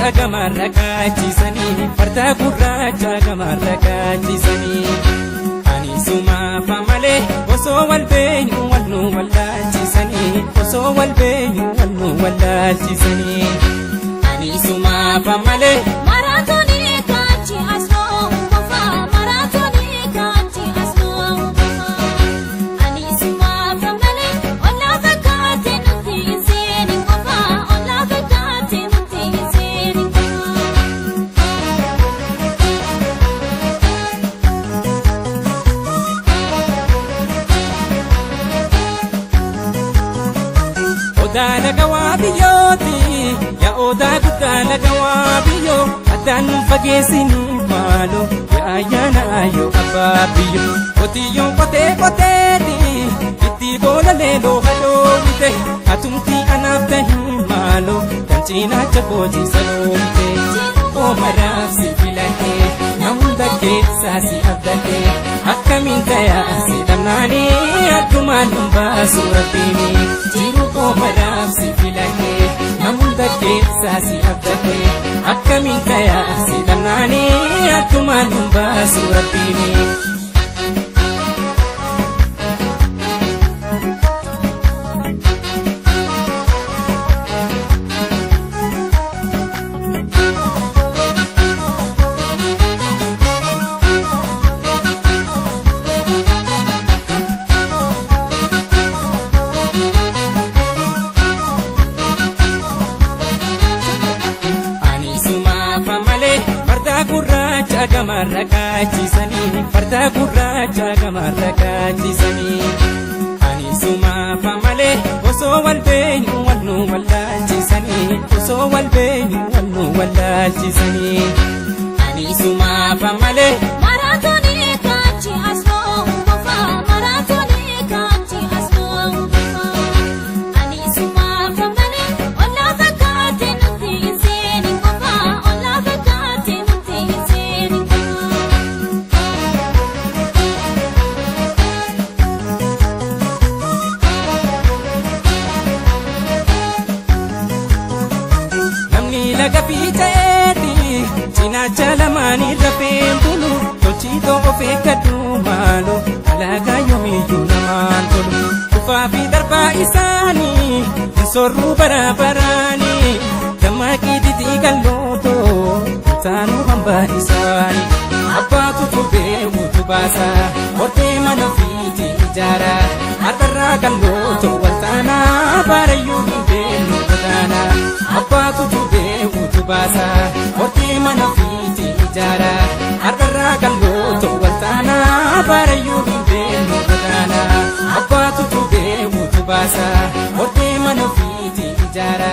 gurraacha gamarra kaachisanii farda gurraacha gamarra kaachisanii ani sumaafa malee osoo wal beenyu wal nu wallaalchisanii osoo wal beenyu wal nu wallaalchisanii ani sumaafa malee maraatoonii kaachi asnoo qofa maraatoonii kaachi asnoo qofa ani sumaafa malee ollaa fakkaate nuti seeni qofa ollaa fakkaate nuti seeni odaa lagawaa biyyooti yaa odaa guddaa lagawaa biyyoo addaan nun fageessinii maalo yaa ayyaana ayyoo abbaa biyyoo qotiyyoon qotee qoteeti itti boola leeloo hadoomite atumtii anaaf tahii maalo kan cinaacha kooti saloomte oomaraaf si filatee na hunda keessaa si abdatee akkamiin tayaa si dhamnaanii addumaan nun baasu rabbiini jiru oomaraaf si filatee na hunda keessaa si abdatee akkamiin tayaa si dhamnaanii addumaan nun baasu rabbiini. Gurraacha gamarra kaachisanii farda gurraacha gamarra kaachisanii ani sumaafa malee osoo wal beenyu wal nu wallaalchisanii osoo wal beenyu wal nu wallaalchisanii ani sumaafa malee maraatoonii kaachi asnoo qofa maraatoonii kaachi asnoo qofa ani sumaafa malee ollaa fakkaate nuti seeni qofa ollaa fakkaate nuti seeni namni laga fiiceeti cinaacha lamaanii rafeen bulu tolchitoo of eeggadhu maalo alaagaa yoomiyyuu namaan tolu dhufaa fi darbaa isaanii hin sorruu baraabaraanii dammaqii titii qallootoo taanuu hambaa isaanii abbaatu tubee utu baasa hortee mana ofiiti ijaara harkarraa qallootoo waltaanaa baarayyuu hin beellu godaana abbaatu tubee utu baasa hortee mana ofiiti ijaara harkarraa qallootoo waltaanaa baarayyuu hin beellu godaana abbaatu tubee utu baasa hortee mana ofiiti ijaara.